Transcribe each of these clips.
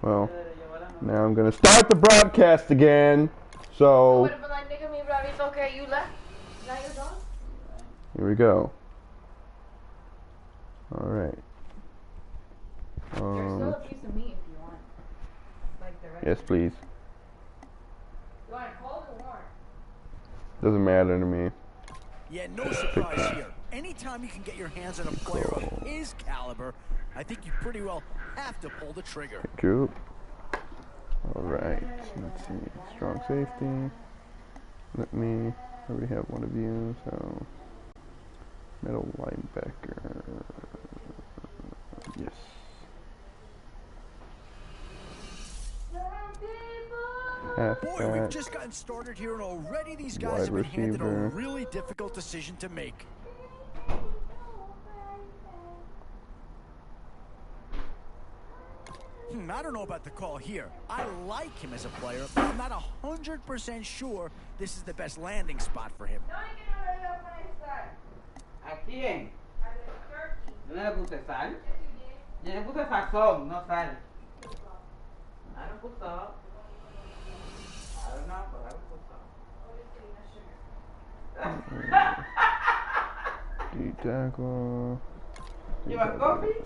Well, now I'm gonna start the broadcast again. So here we go. All right. There's still a piece of meat if you want. Like the rest. Yes, please. You want it cold or warm? Doesn't matter to me. Yeah, no surprise here. Anytime you can get your hands on a player of his caliber, I think you pretty well have to pull the trigger. Group. All right. Let's see. Strong safety. Let me. I already have one of you. So middle linebacker. Yes. Boy, we've just gotten started here, and already these guys have been handed a really difficult decision to make. I don't know about the call here. I like him as a player, but I'm not 100% sure this is the best landing spot for him. ¿A quién? Yo no le puse sal. Yo le puse sazón, no sal. I don't put salt. I don't know, but I don't put salt. D-tackle. You want coffee?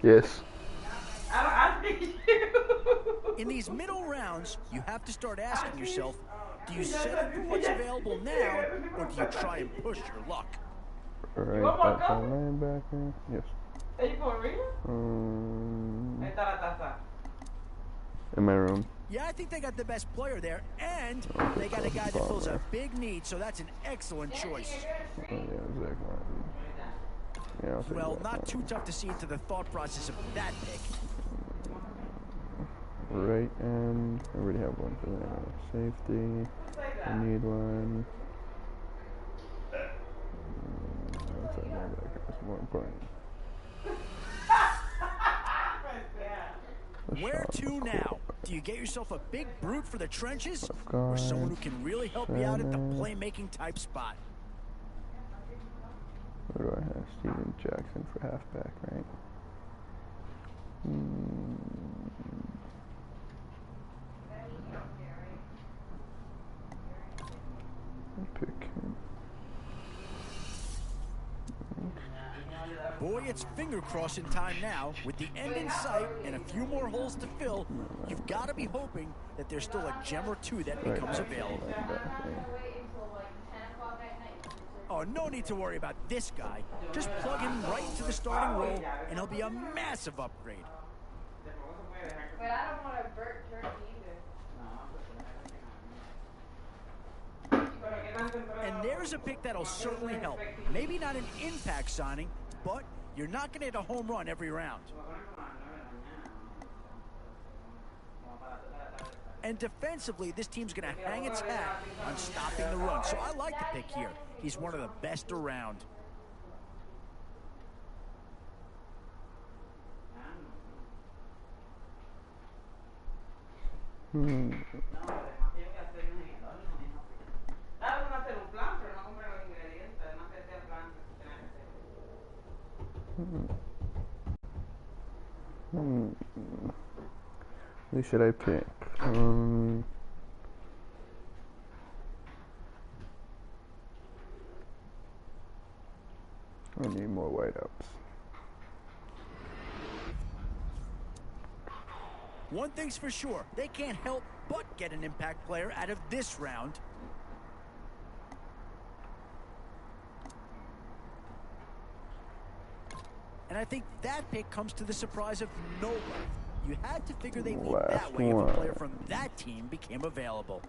Yes. I don't ask you. In these middle rounds, you have to start asking yourself, do you settle for what's available now, or do you try and push your luck? Alright, outside linebacker. Yes. Are you for real? Ahí está la taza. In my room. Yeah, I think they got the best player there, and they got a guy that fills a big need, so that's an excellent choice. Oh, yeah, Zach Martin. Yeah, I'll take Well, that not one. too tough to see into the thought process of that pick. Right end. I already have one for that. Safety. I need one. Outside linebacker is more important. Where to now? Do you get yourself a big brute for the trenches, or someone who can really help you out at the playmaking type spot? Where do I have? Steven Jackson for halfback, right? Pick him. Boy, it's finger crossing time now. With the end in sight and a few more holes to fill, you've got to be hoping that there's still a gem or two that becomes available. Oh, no need to worry about this guy. Just plug him right into the starting role, and he'll be a massive upgrade. But I don't want a burnt turkey either. And there's a pick that'll certainly help. Maybe not an impact signing, but you're not going to hit a home run every round. And defensively, this team's going to hang its hat on stopping the run. So I like the pick here. He's one of the best around. Who should I pick? I need more whiteouts. One thing's for sure, they can't help but get an impact player out of this round. And I think that pick comes to the surprise of nobody. You had to figure they'd lead that way if a player from that team became available.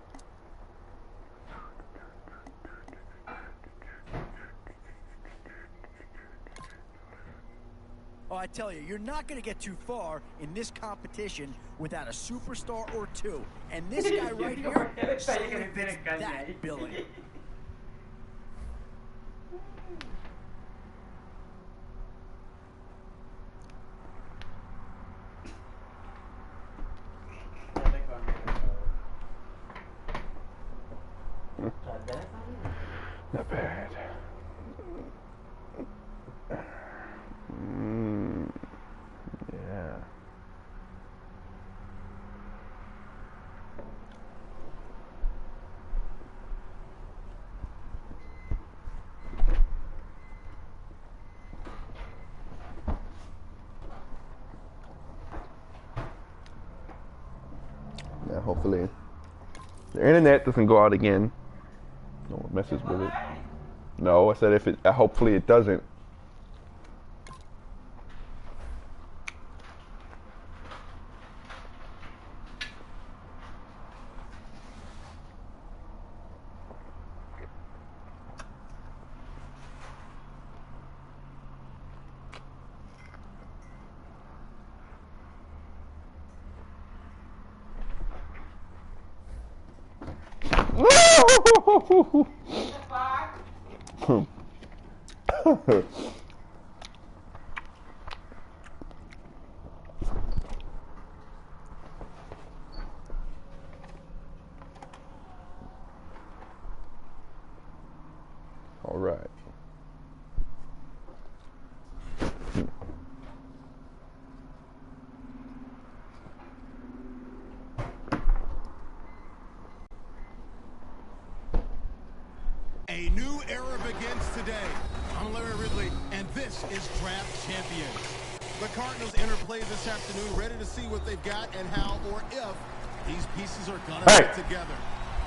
Oh, I tell you, you're not going to get too far in this competition without a superstar or two. And this guy right here certainly fits that billing. Not bad. Yeah. Yeah, hopefully the internet doesn't go out again. No one messes with it. No, I said if it. Hopefully it doesn't. All right. A new era begins today. I'm Larry Ridley, and this is Draft Champions. The Cardinals enter play this afternoon, ready to see what they've got and how or if these pieces are going to fit together.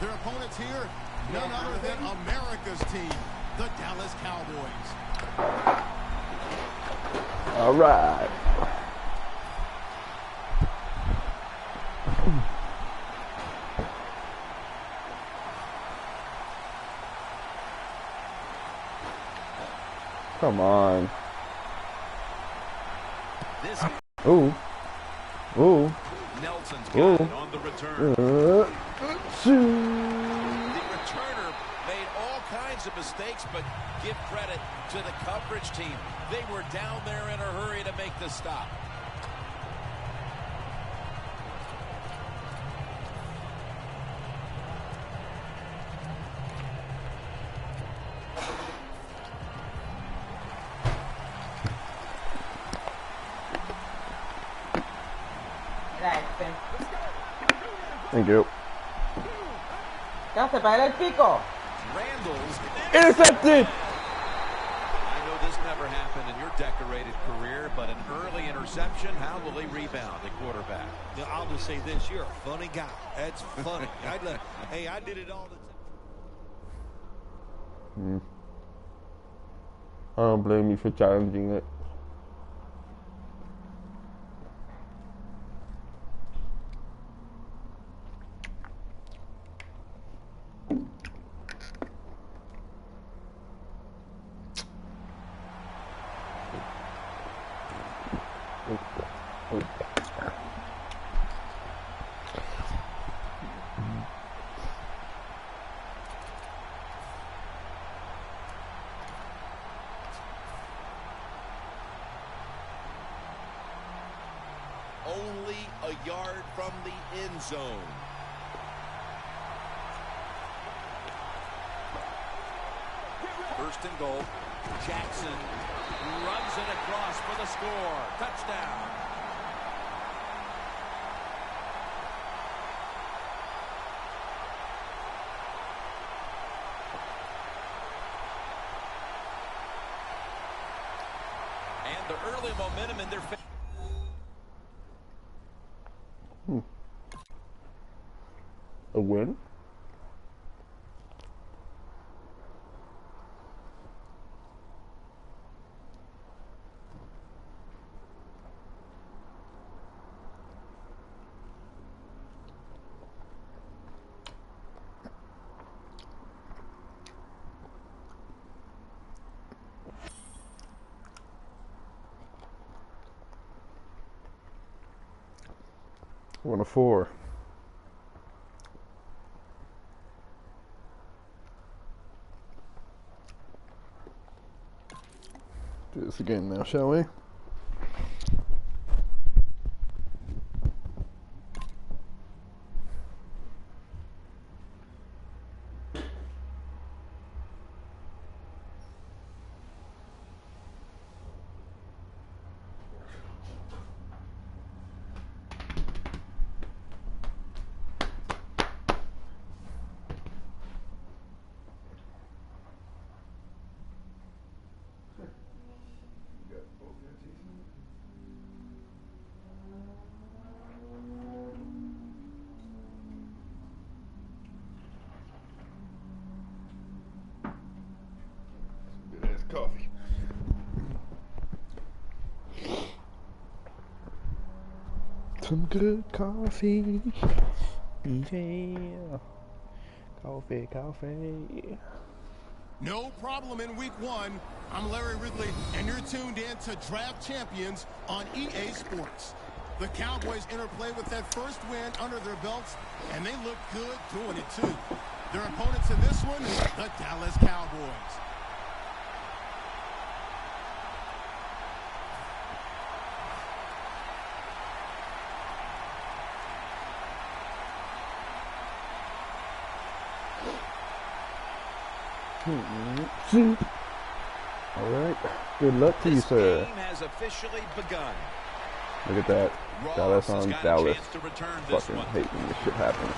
Their opponents here, none other than America's team, the Dallas Cowboys. All right. Come on. Ooh. Ooh. Nelson's got it on the return. The returner made all kinds of mistakes, but give credit to the coverage team. They were down there in a hurry to make the stop. Thank you. Ya se para el pico. Randall's Intercepted! I know this never happened in your decorated career, but an early interception, how will he rebound the quarterback? I'll just say this, you're a funny guy. That's funny. Hey, I did it all the time. I don't blame you for challenging it. Only a yard from the end zone. First and goal. Jackson runs it across for the score. Touchdown. And the early momentum in their favor. A win? One of four. Do this again now, shall we? some good coffee. Yeah. Coffee, coffee. No problem in week 1. I'm Larry Ridley, and you're tuned in to Draft Champions on EA Sports. The Cowboys interplay with that first win under their belts, and they look good doing it too. Their opponents in this one, the Dallas Cowboys. All right. Good luck to you, sir. This game has officially begun. Look at that. Dallas on Dallas. Fucking one. hate when this shit happens.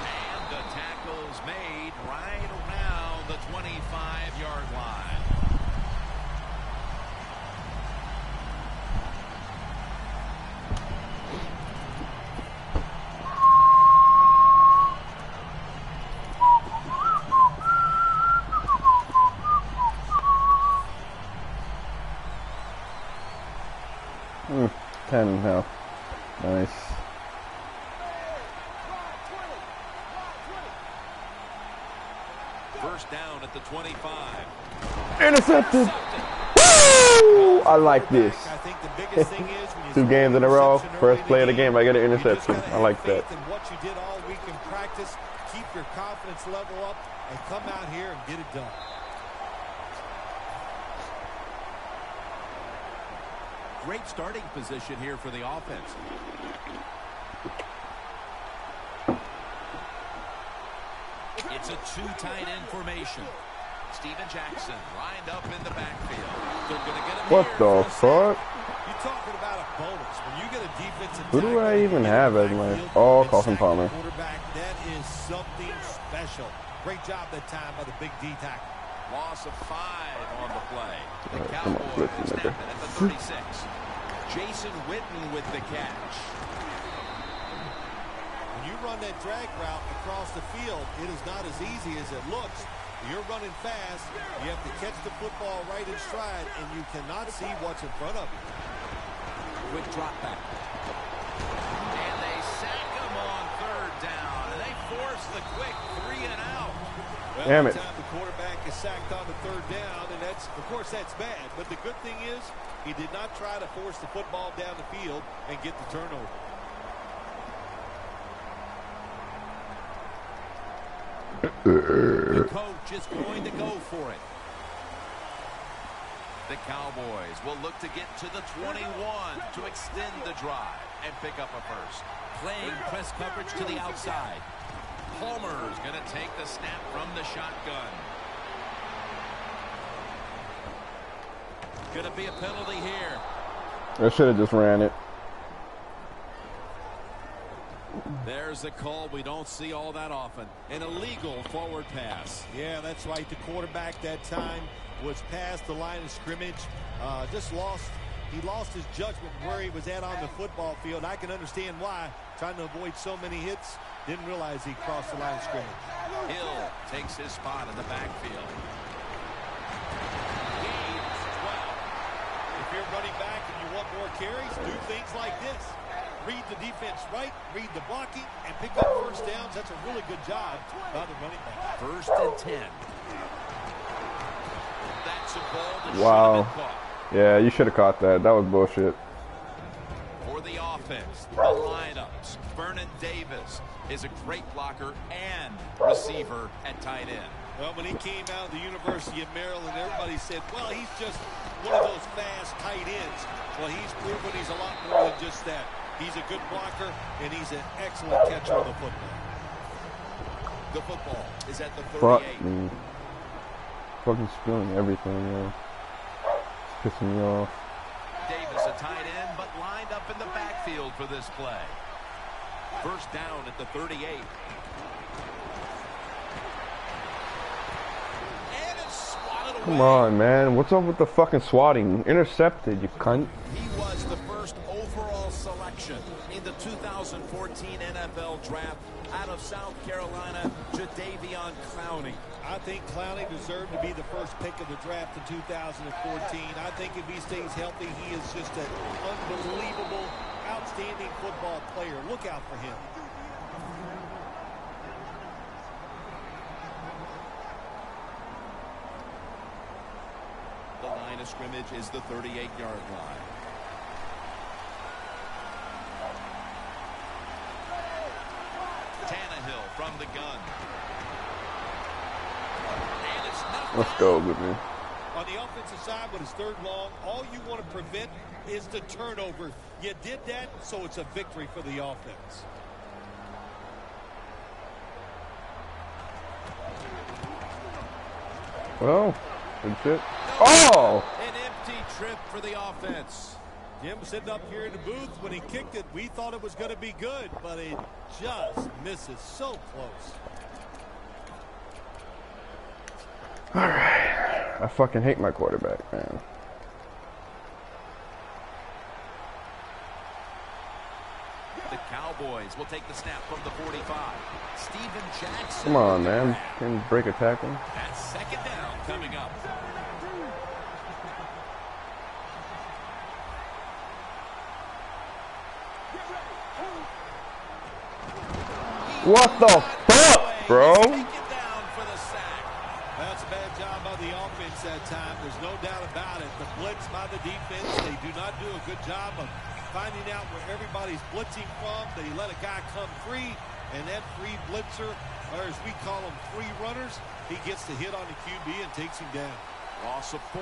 And the tackle's made right around the 25-yard line. Mm, 10 now. Nice. First down at the 25. Intercepted! Woo! I like this. I think the biggest thing is when you 2 games in a row, first play of the game, I get an interception. I like that. And what you did all week in practice, keep your confidence level up, and come out here and get it done. Great starting position here for the offense. It's a 2 tight end formation. Steven Jackson lined up in the backfield. They're going to get him. What the fuck? You're talking about a bonus. When you get a defensive Who do I even have as my... Oh, Coffin Palmer. Quarterback, that is something special. Great job that time by the big D tackle. Loss of 5 on the play. The Right, come on, Cowboys listen, snap it at the 36. Jason Witten with the catch. When you run that drag route across the field, it is not as easy as it looks. You're running fast. You have to catch the football right in stride, and you cannot see what's in front of you. Quick drop back. And they sack him on 3rd down. And they force the quick 3 and out. Well, damn it. Time the quarterback is sacked on the 3rd down, and that's, of course, that's bad. But the good thing is he did not try to force the football down the field and get the turnover. The coach is going to go for it. The Cowboys will look to get to the 21 to extend the drive and pick up a first. Playing press coverage to the outside. Palmer's going to take the snap from the shotgun. Going to be a penalty here. I should have just ran it. There's the call we don't see all that often. An illegal forward pass. Yeah, that's right. The quarterback that time was past the line of scrimmage. He lost his judgment where he was at on the football field. I can understand why. Trying to avoid so many hits. Didn't realize he crossed the line of scrimmage. Hill takes his spot in the backfield. Gains 12. If you're running back and you want more carries, do things like this. Read the defense right, read the blocking, and pick up first downs. That's a really good job by the running back. 1st and 10. That's a ball that Wow. should have been caught. Yeah, you should have caught that. That was bullshit. For the offense, the lineups. Vernon Davis is a great blocker and receiver at tight end. Well, when he came out of the University of Maryland, everybody said, well, he's just one of those fast tight ends. Well, he's proven he's a lot more than just that. He's a good blocker, and he's an excellent catcher of the football. The football is at the 38. Fuck me. Fucking spilling everything, man. It's pissing me off. Davis, a tight end, but lined up in the backfield for this play. First down at the 38. And it's swatted away. Come on, man. What's up with the fucking swatting? Intercepted, you cunt. He was the first overall selection in the 2014 NFL Draft out of South Carolina, Jadeveon Clowney. I think Clowney deserved to be the first pick of the draft in 2014. I think if he stays healthy, he is just an unbelievable, outstanding football football player. Look out for him. The line of scrimmage is the 38-yard line. Tannehill from the gun. And it's knocked Let's go, good man. On the offensive side, when it's third long, all you want to prevent is the turnover. You did that, so it's a victory for the offense. Well, good shit. Oh! An empty trip for the offense. Jim was sitting up here in the booth. When he kicked it, we thought it was going to be good, but it just misses so close. All right. I fucking hate my quarterback, man. The Cowboys will take the snap from the 45. Steven Jackson. Come on, man. Can you break a tackle? That's second down coming up. What the fuck, bro? That's a bad job by the offense that time. There's no doubt about it. The blitz by the defense, they do not do a good job of finding out where everybody's blitzing from. They let a guy come free, and that free blitzer, or as we call them, free runners, he gets the hit on the QB and takes him down. Loss of 4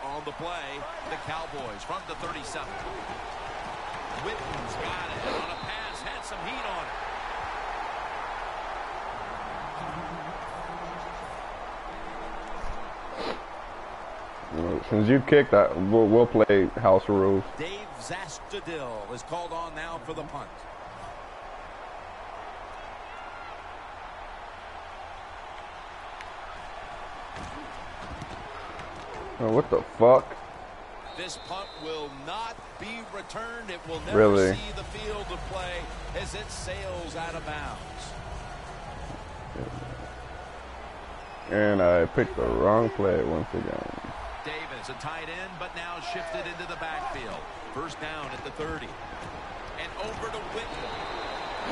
on the play. The Cowboys from the 37. Witten's got it on a pass, had some heat on it. Since you kicked, we'll play house rules. Dave Zastudil is called on now for the punt. Oh, what the fuck? This punt will not be returned. It will never see the field of play as it sails out of bounds. And I picked the wrong play once again. Davis, a tight end, but now shifted into the backfield. First down at the 30. And over to Witten.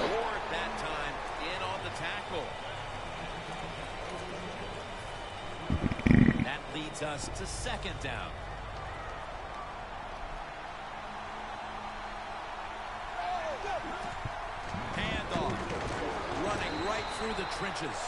Ward that time in on the tackle. That leads us to second down. Handoff. Running right through the trenches.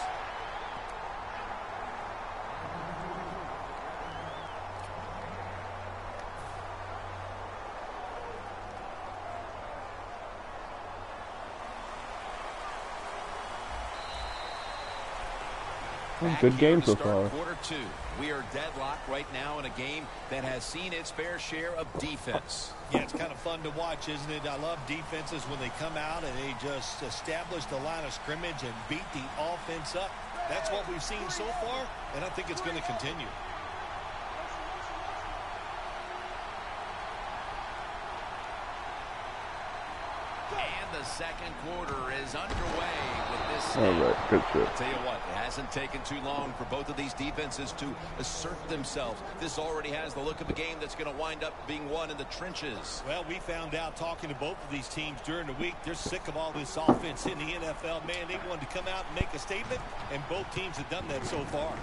Good game so far. Quarter 2. We are deadlocked right now in a game that has seen its fair share of defense. Yeah, it's kind of fun to watch, isn't it? I love defenses when they come out and they just establish the line of scrimmage and beat the offense up. That's what we've seen so far, and I think it's going to continue. And the second quarter is underway with this. All right, good shit. I'll tell you what, it hasn't taken too long for both of these defenses to assert themselves. This already has the look of a game that's going to wind up being won in the trenches. Well, we found out talking to both of these teams during the week, they're sick of all this offense in the NFL. Man, they wanted to come out and make a statement, and both teams have done that so far.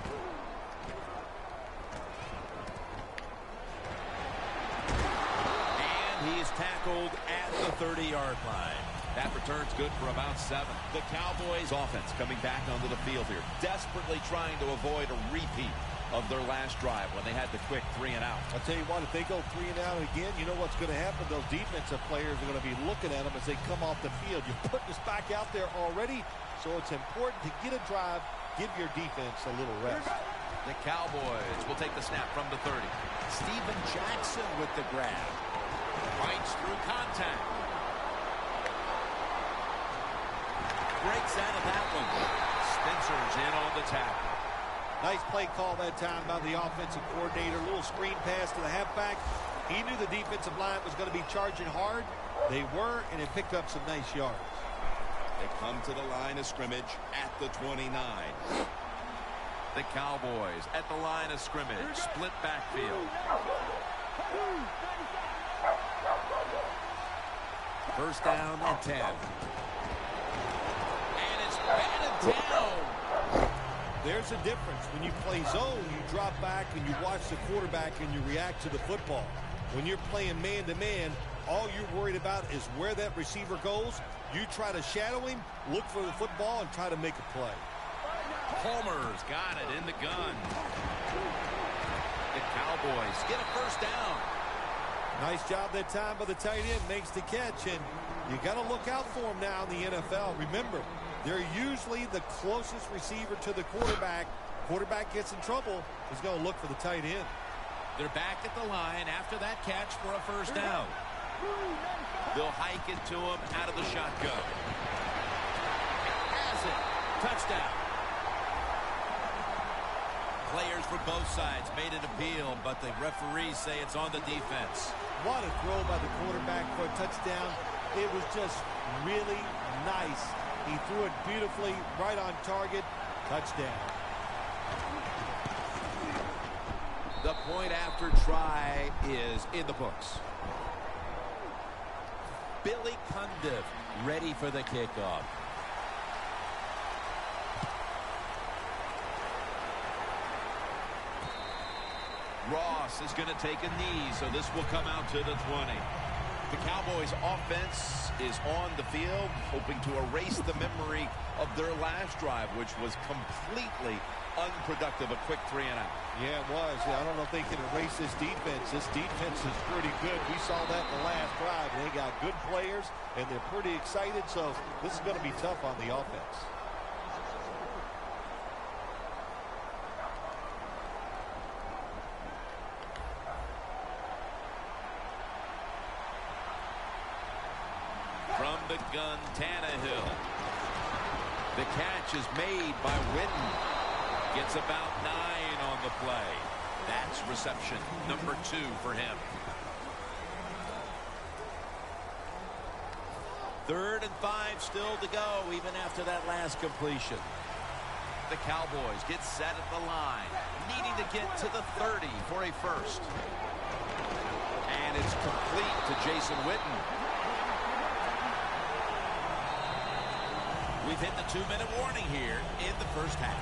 He is tackled at the 30-yard line. That return's good for about 7. The Cowboys offense coming back onto the field here, desperately trying to avoid a repeat of their last drive when they had the quick 3 and out. I'll tell you what, if they go 3 and out again, you know what's going to happen? Those defensive players are going to be looking at them as they come off the field. You're putting us back out there already, so it's important to get a drive, give your defense a little rest. The Cowboys will take the snap from the 30. Steven Jackson with the grab. Fights through contact. Breaks out of that one. Spencer's in on the tackle. Nice play call that time by the offensive coordinator. A little screen pass to the halfback. He knew the defensive line was going to be charging hard. They were, and it picked up some nice yards. They come to the line of scrimmage at the 29. The Cowboys at the line of scrimmage. Split backfield. First down and 10. And it's batted down. There's a difference. When you play zone, you drop back and you watch the quarterback and you react to the football. When you're playing man-to-man, all you're worried about is where that receiver goes. You try to shadow him, look for the football, and try to make a play. Palmer's got it in the gun. The Cowboys get a first down. Nice job that time by the tight end. Makes the catch, and you got to look out for him now in the NFL. Remember, they're usually the closest receiver to the quarterback. Quarterback gets in trouble, he's going to look for the tight end. They're back at the line after that catch for a first down. They'll hike it to him out of the shotgun. Has it. Touchdown. Players from both sides made an appeal, but the referees say it's on the defense. What a throw by the quarterback for a touchdown. It was just really nice. He threw it beautifully, right on target. Touchdown. The point after try is in the books. Billy Cundiff ready for the kickoff. Ross is going to take a knee, so this will come out to the 20. The Cowboys offense is on the field, hoping to erase the memory of their last drive, which was completely unproductive, a quick 3 and out. Yeah, it was. I don't know if they can erase this defense. This defense is pretty good. We saw that in the last drive. They got good players, and they're pretty excited, so this is going to be tough on the offense. From the gun, Tannehill. The catch is made by Witten. Gets about 9 on the play. That's reception number 2 for him. 3rd and 5 still to go, even after that last completion. The Cowboys get set at the line, needing to get to the 30 for a first. And it's complete to Jason Witten. We've hit the 2-minute warning here in the first half.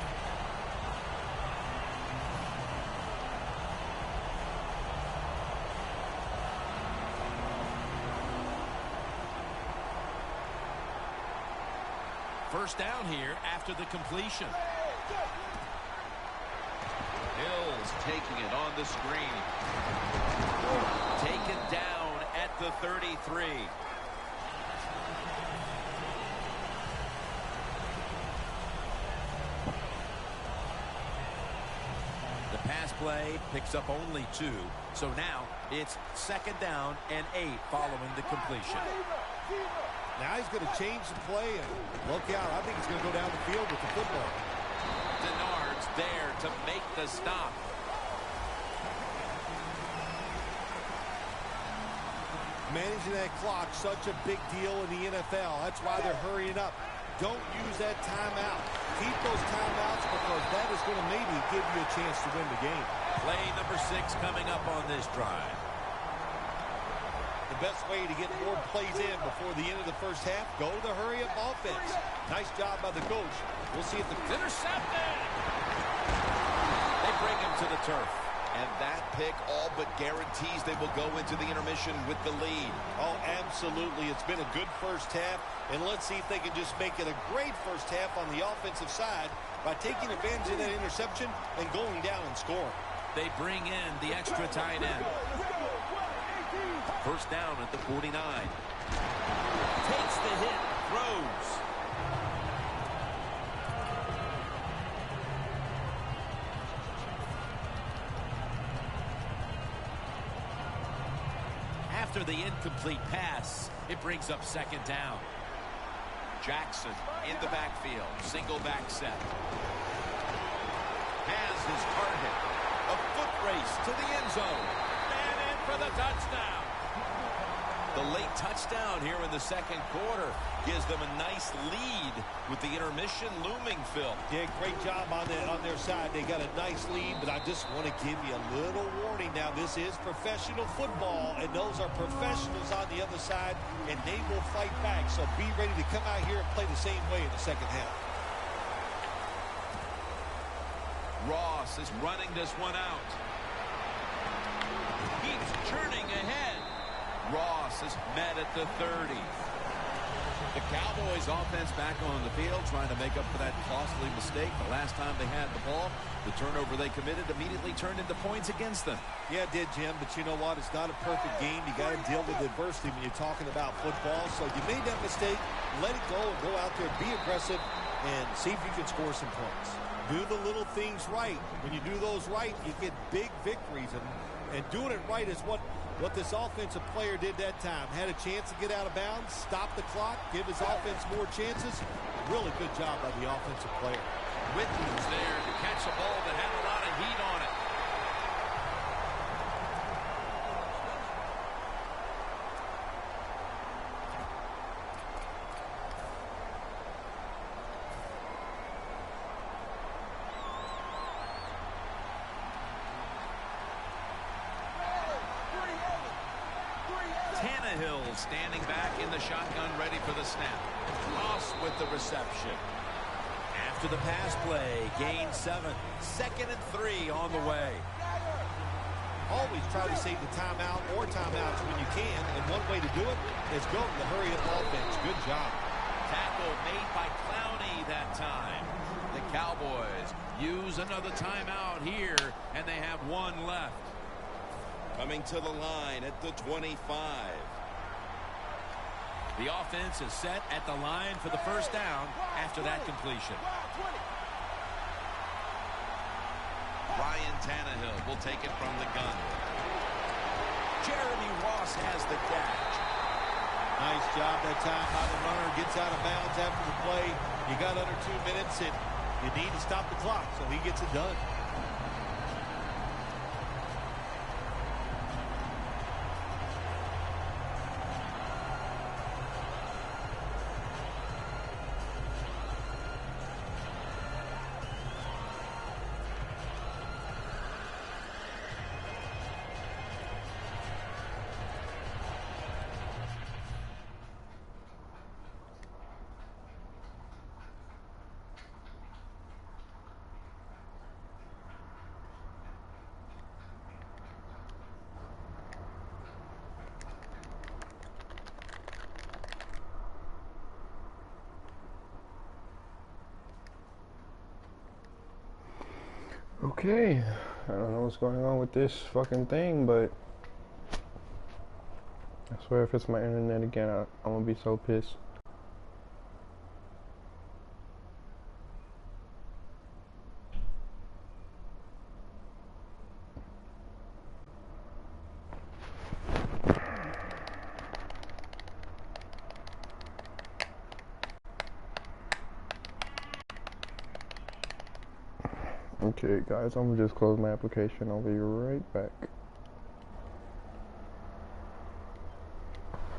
First down here after the completion. Hill's taking it on the screen. Taken down at the 33. The pass play picks up only 2. So now it's 2nd down and 8 following the completion. Now he's going to change the play and look out. I think he's going to go down the field with the football. Denard's there to make the stop. Managing that clock, such a big deal in the NFL. That's why they're hurrying up. Don't use that timeout. Keep those timeouts because that is going to maybe give you a chance to win the game. Play number 6 coming up on this drive. The best way to get more plays in before the end of the first half, go to the hurry-up offense. Nice job by the coach. We'll see if the... Intercepted! They bring him to the turf. And that pick all but guarantees they will go into the intermission with the lead. Oh, absolutely. It's been a good first half. And let's see if they can just make it a great first half on the offensive side by taking advantage of that interception and going down and scoring. They bring in the extra tight end. First down at the 49. Takes the hit, throws. After the incomplete pass, it brings up 2nd down. Jackson in the backfield, single back set. Has his target. A foot race to the end zone. And in for the touchdown. The late touchdown here in the second quarter gives them a nice lead with the intermission looming, Phil. Yeah, great job on their side. They got a nice lead, but I just want to give you a little warning now. This is professional football, and those are professionals on the other side, and they will fight back. So be ready to come out here and play the same way in the second half. Ross is running this one out. Keeps churning ahead. Ross is met at the 30. The Cowboys offense back on the field trying to make up for that costly mistake. The last time they had the ball, the turnover they committed immediately turned into points against them. Yeah, it did, Jim, but you know what? It's not a perfect game. You got to deal with adversity when you're talking about football. So you made that mistake, let it go and go out there, be aggressive, and see if you can score some points. Do the little things right. When you do those right, you get big victories, and doing it right is what this offensive player did that time. Had a chance to get out of bounds, stop the clock, give his offense more chances. Really good job by the offensive player. Witten's there to catch a ball that had a lot of heat on it. Standing back in the shotgun, ready for the snap. Ross with the reception. After the pass play, gain 7. 2nd and 3 on the way. Always try to save the timeout or timeouts when you can, and one way to do it is go to the hurry-up offense. Good job. Tackle made by Clowney that time. The Cowboys use another timeout here, and they have one left. Coming to the line at the 25. The offense is set at the line for the first down after that completion. Ryan Tannehill will take it from the gun. Jeremy Ross has the catch. Nice job that time by the runner. Gets out of bounds after the play. You got under 2 minutes, and you need to stop the clock, so he gets it done. Okay, I don't know what's going on with this fucking thing, but I swear if it's my internet again, I'm gonna be so pissed. Okay guys, I'm gonna just close my application. I'll be right back.